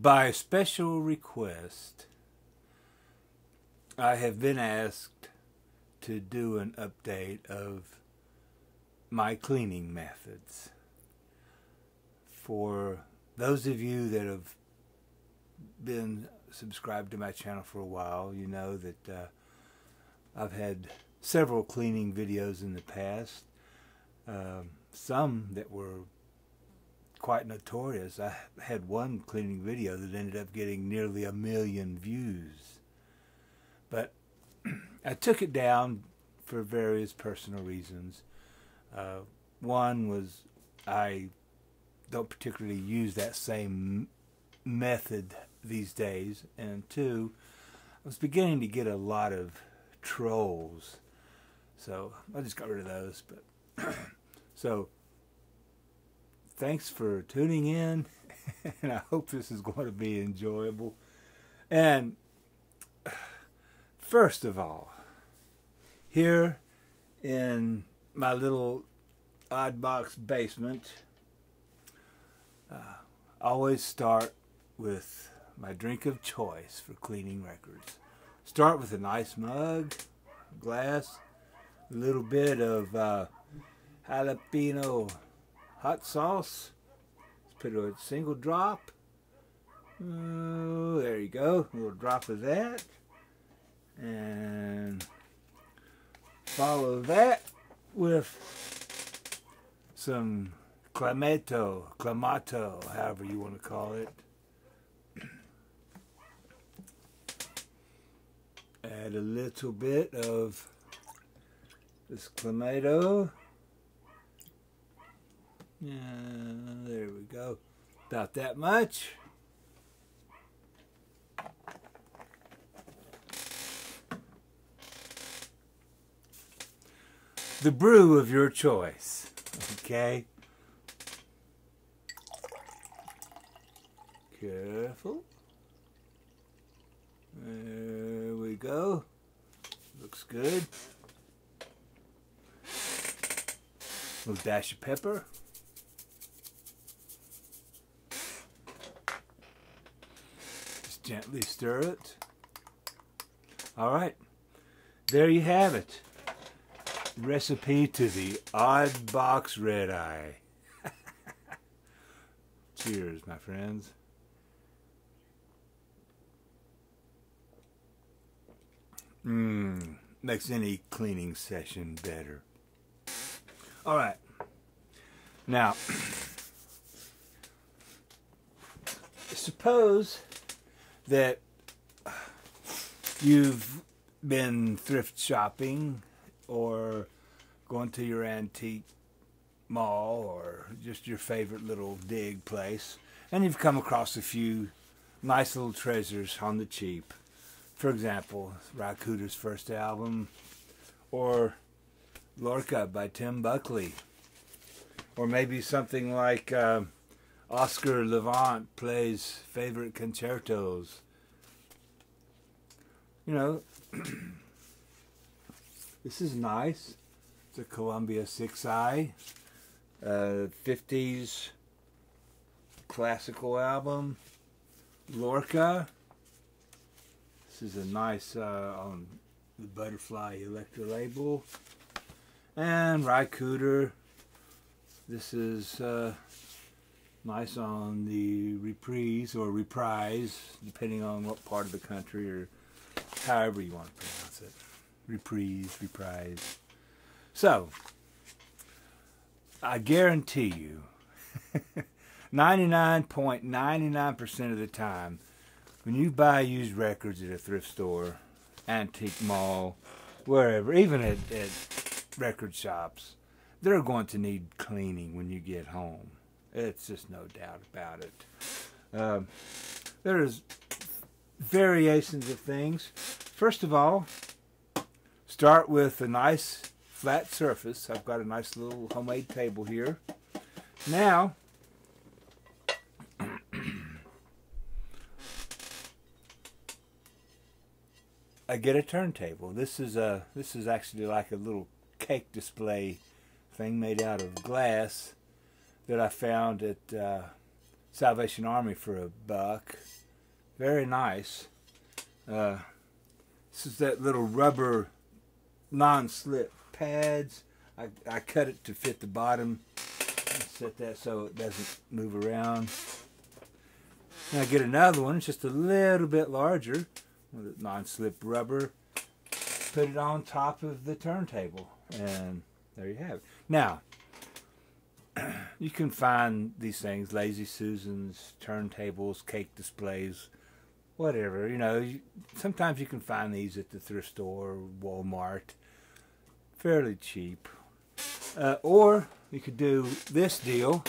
By special request, I have been asked to do an update of my cleaning methods. For those of you that have been subscribed to my channel for a while, you know that I've had several cleaning videos in the past. Some that were quite notorious. I had one cleaning video that ended up getting nearly 1 million views. But I took it down for various personal reasons. One was I don't particularly use that same method these days. And two, I was beginning to get a lot of trolls. So I just got rid of those. But so thanks for tuning in, and I hope this is going to be enjoyable. And first of all, here in my little Oddbox basement, I always start with my drink of choice for cleaning records. Start with a nice mug, glass, a little bit of jalapeno hot sauce. Let's put a single drop. Oh, there you go. A little drop of that. And follow that with some clamato, however you want to call it. Add a little bit of this clamato. Yeah, there we go. About that much. The brew of your choice. Okay. Careful. There we go. Looks good. A little dash of pepper. Just gently stir it. Alright. There you have it. Recipe to the Oddbox Red Eye. Cheers, my friends. Makes any cleaning session better. Alright. Now, suppose that you've been thrift shopping or going to your antique mall or just your favorite little dig place, and you've come across a few nice little treasures on the cheap. For example, Ry Cooder's first album, or Lorca by Tim Buckley, or maybe something like Oscar Levant plays favorite concertos. You know, this is nice. It's a Columbia 6i, 50s classical album. Lorca. This is a nice on the Butterfly Electra label. And Ry Cooder. This is nice on the Reprise or Reprise, depending on what part of the country or however you want to pronounce it. Reprise. So, I guarantee you, 99.99% of the time, when you buy used records at a thrift store, antique mall, wherever, even at record shops, they're going to need cleaning when you get home. It's just no doubt about it. There's variations of things. First of all, start with a nice flat surface. I've got a nice little homemade table here. Now, I get a turntable. This is actually like a little cake display thing made out of glass that I found at Salvation Army for $1. Very nice. This is that little rubber non-slip pads. I cut it to fit the bottom. Set that so it doesn't move around. Now I get another one, it's just a little bit larger, with non-slip rubber. Put it on top of the turntable, and there you have it. Now, you can find these things, Lazy Susans, turntables, cake displays, whatever. You know, sometimes you can find these at the thrift store, Walmart, fairly cheap. Or you could do this deal.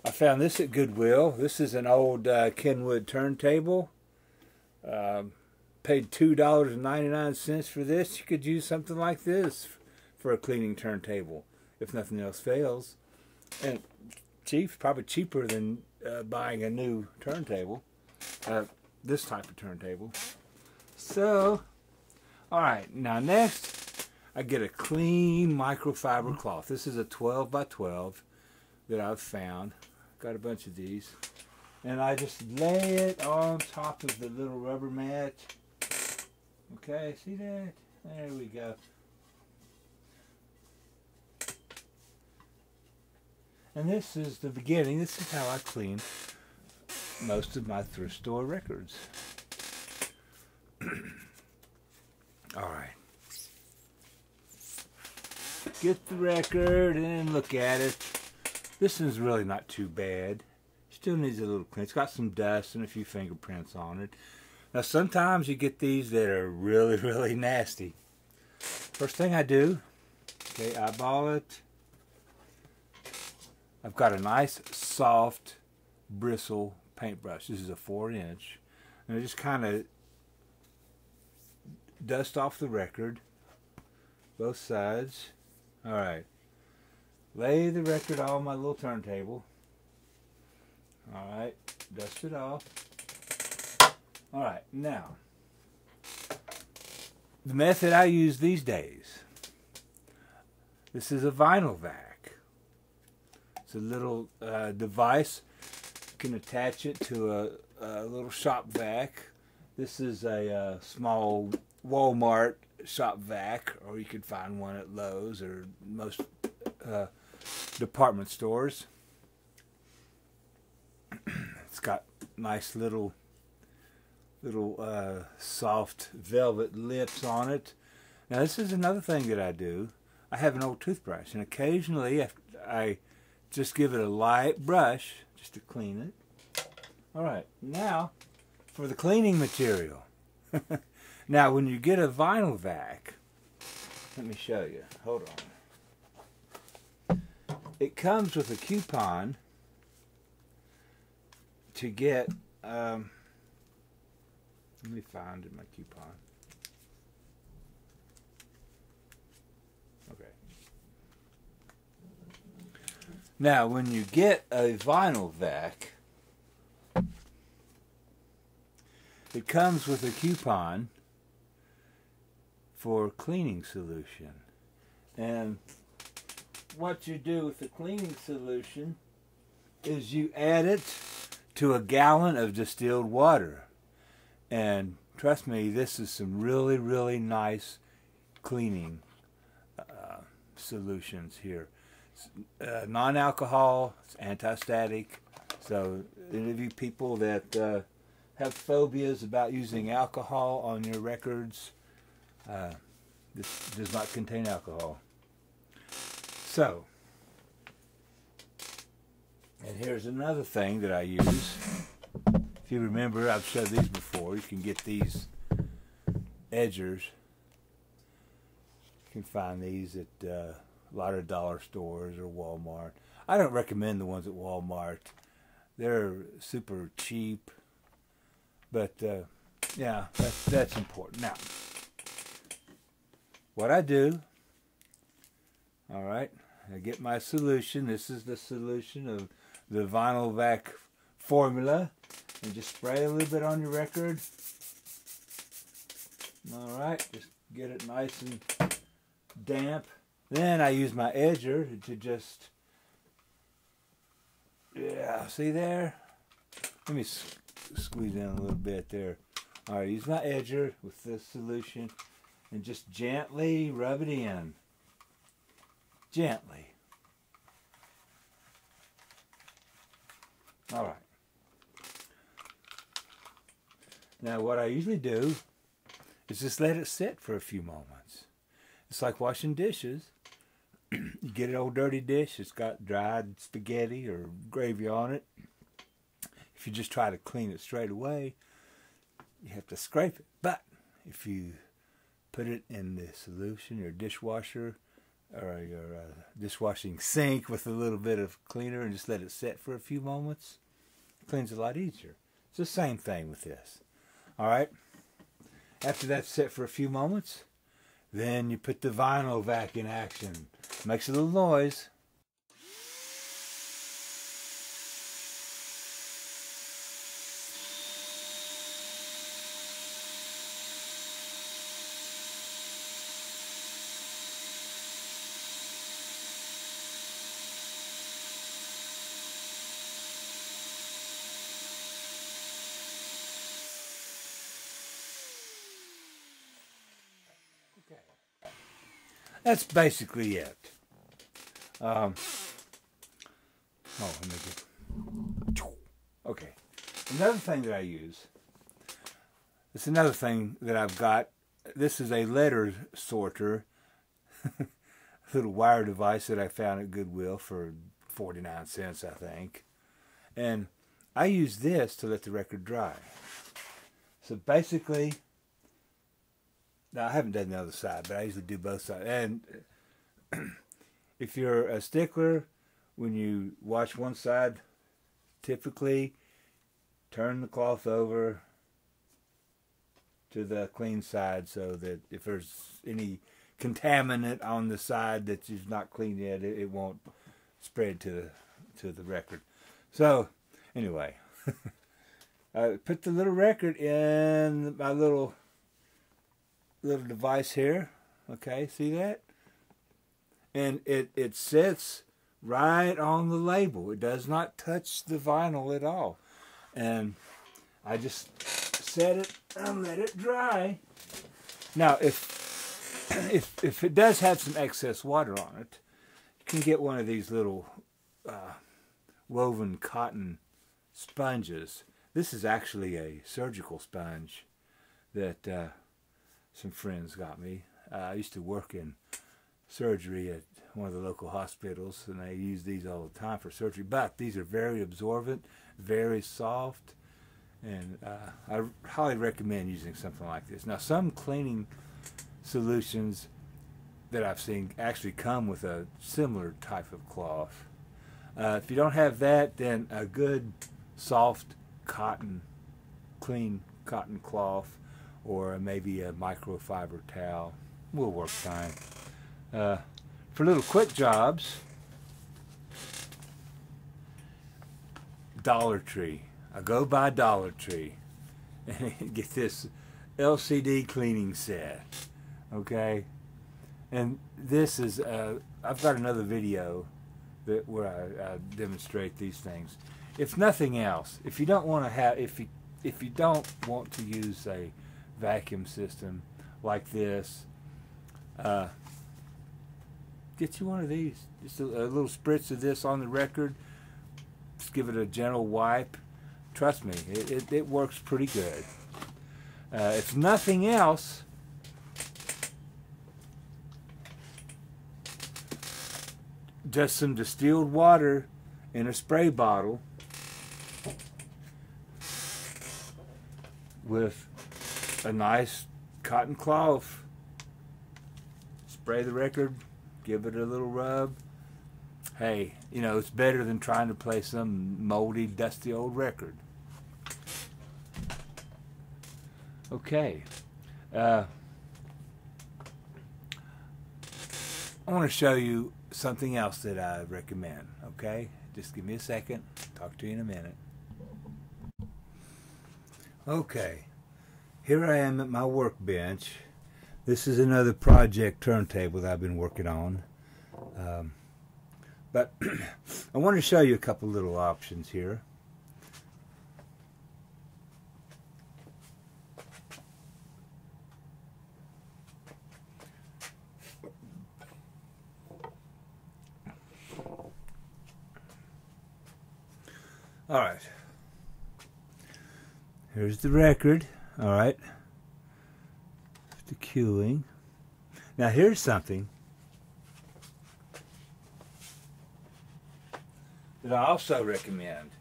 I found this at Goodwill. This is an old Kenwood turntable. Paid $2.99 for this. You could use something like this for a cleaning turntable, if nothing else fails. And cheap, probably cheaper than buying a new turntable. This type of turntable. So, alright, now next I get a clean microfiber cloth. This is a 12 by 12 that I've found. Got a bunch of these. And I just lay it on top of the little rubber mat. Okay, see that? There we go. And this is the beginning. This is how I clean most of my thrift store records. Alright. Get the record and look at it. This one's really not too bad. Still needs a little clean. It's got some dust and a few fingerprints on it. Now sometimes you get these that are really, really nasty. First thing I do, okay, eyeball it. I've got a nice soft bristle paintbrush. This is a 4-inch. And I just kind of dust off the record, both sides. Alright, lay the record on my little turntable. Alright, dust it off. Alright, now, the method I use these days. This is a vinyl vac. It's a little device. You can attach it to a little shop vac. This is a small Walmart shop vac, or you could find one at Lowe's or most department stores. It's got nice little soft velvet lips on it. Now this is another thing that I do. I have an old toothbrush, and occasionally I just give it a light brush just to clean it. Alright, now for the cleaning material. Now when you get a vinyl vac, let me show you. Hold on. It comes with a coupon to get, let me find my coupon. Okay. Now when you get a vinyl vac, it comes with a coupon for cleaning solution. And what you do with the cleaning solution is you add it to a gallon of distilled water. And trust me, this is some really, really nice cleaning solutions here. Non-alcohol, it's anti-static. So any of you people that have phobias about using alcohol on your records, this does not contain alcohol. So, and here's another thing that I use. If you remember, I've showed these before. You can get these edgers. You can find these at a lot of dollar stores or Walmart. I don't recommend the ones at Walmart. They're super cheap. But, yeah, that's important. Now, what I do, all right, I get my solution. This is the solution of the vinyl vac formula. And just spray a little bit on your record. All right, just get it nice and damp. Then I use my edger to just, yeah, see there? Let me squeeze in a little bit there. All right, use my edger with this solution and just gently rub it in. Gently. All right. Now what I usually do is just let it sit for a few moments. It's like washing dishes. You get an old dirty dish, it's got dried spaghetti or gravy on it. If you just try to clean it straight away, you have to scrape it. But if you put it in the solution, your dishwasher or your dishwashing sink with a little bit of cleaner and just let it sit for a few moments, it cleans a lot easier. It's the same thing with this. All right. After that's set for a few moments, then you put the vinyl vac in action. Makes a little noise. Okay. That's basically it. Let me get. Okay. Another thing that I use. It's another thing that I've got. This is a letter sorter. A little wire device that I found at Goodwill for 49 cents, I think. And I use this to let the record dry. So basically, now I haven't done the other side, but I usually do both sides. And if you're a stickler, when you wash one side, typically turn the cloth over to the clean side so that if there's any contaminant on the side that you've not cleaned yet, it won't spread to the record. So anyway, I put the little record in my little device here. Okay, see that? And it sits right on the label. It does not touch the vinyl at all. And I just set it and let it dry. Now, if it does have some excess water on it, you can get one of these little woven cotton sponges. This is actually a surgical sponge that some friends got me. I used to work in surgery at one of the local hospitals, and they use these all the time for surgery. But these are very absorbent, very soft, and I highly recommend using something like this. Now, some cleaning solutions that I've seen actually come with a similar type of cloth. If you don't have that, then a good soft cotton, clean cotton cloth, or maybe a microfiber towel will work fine. For little quick jobs, Dollar Tree. I go by Dollar Tree and get this LCD cleaning set. Okay, and this is I've got another video where I demonstrate these things. If nothing else, if you don't want to have, if you don't want to use a vacuum system like this, get you one of these. Just a little spritz of this on the record. Just give it a gentle wipe. Trust me, it works pretty good. If nothing else, just some distilled water in a spray bottle with a nice cotton cloth. Spray the record, give it a little rub. Hey, you know, it's better than trying to play some moldy, dusty old record. Okay. I want to show you something else that I recommend. Okay? Just give me a second. Talk to you in a minute. Okay. Here I am at my workbench. This is another project turntable that I've been working on. But I want to show you a couple little options here. All right. Here's the record. All right. The cueing. Now here's something that I also recommend.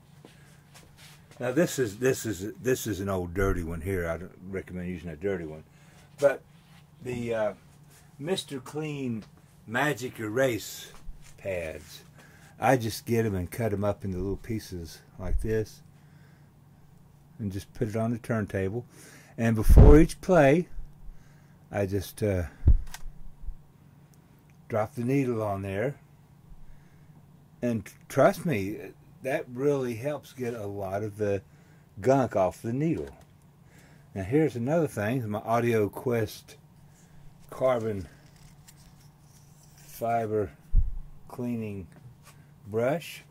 Now this is an old dirty one here. I don't recommend using a dirty one, but the Mr. Clean Magic Erase pads. I just get them and cut them up into little pieces like this, and just put it on the turntable. And before each play, I just drop the needle on there, and trust me, that really helps get a lot of the gunk off the needle. Now here's another thing, my Audio Quest carbon fiber cleaning brush.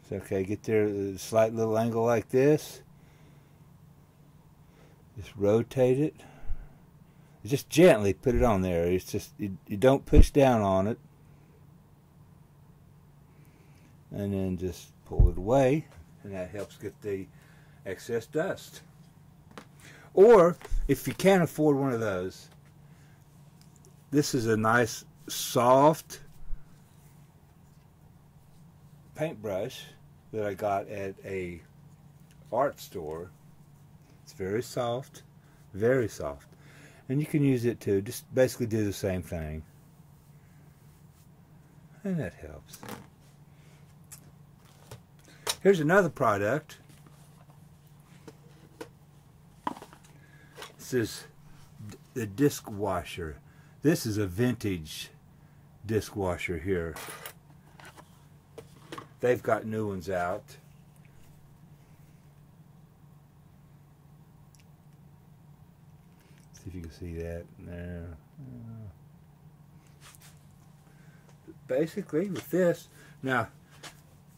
It's okay, get there a slight little angle like this. Just rotate it. Just gently put it on there. It's just, you don't push down on it. And then just pull it away, and that helps get the excess dust. Or, if you can't afford one of those, this is a nice, soft paintbrush that I got at a art store. It's very soft, and you can use it to just basically do the same thing, and that helps. Here's another product. This is the disc washer. This is a vintage disc washer here. They've got new ones out. See if you can see that there. Basically, with this, now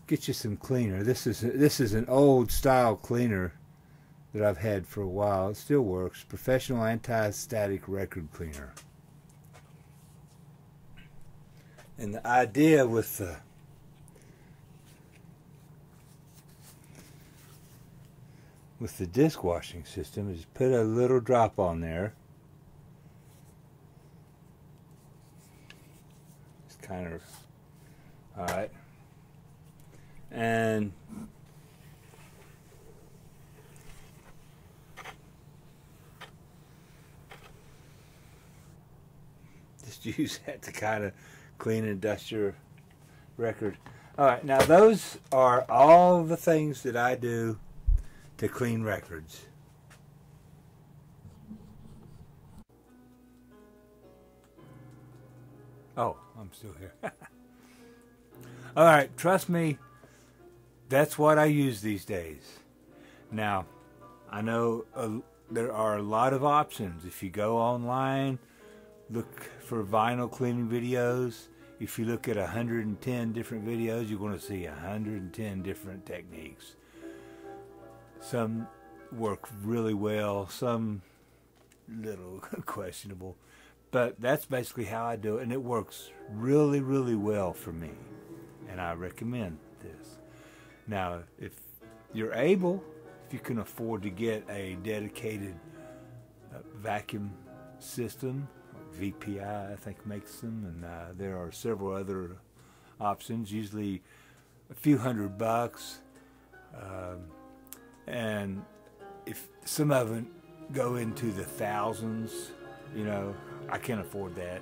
get you some cleaner. This is an old style cleaner that I've had for a while. It still works. Professional anti-static record cleaner. And the idea with the disc washing system is put a little drop on there. It's kind of, all right. And just use that to kind of clean and dust your record. All right, now those are all the things that I do to clean records. Oh, I'm still here. All right, trust me, that's what I use these days. Now, I know there are a lot of options. If you go online, look for vinyl cleaning videos. If you look at 110 different videos, you're going to see 110 different techniques. Some work really well, some little questionable, but that's basically how I do it, and it works really, really well for me, and I recommend this. Now, if you're able, if you can afford to get a dedicated vacuum system, VPI I think makes them, and there are several other options, usually a few $100. And if some of them go into the thousands, you know, I can't afford that.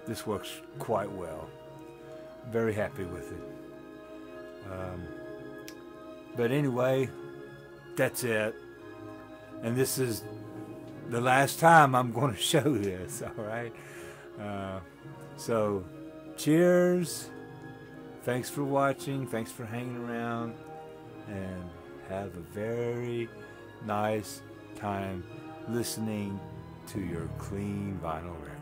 This works quite well. Very happy with it. But anyway, that's it. And this is the last time I'm going to show this, all right? So, cheers. Thanks for watching. Thanks for hanging around. And have a very nice time listening to your clean vinyl record.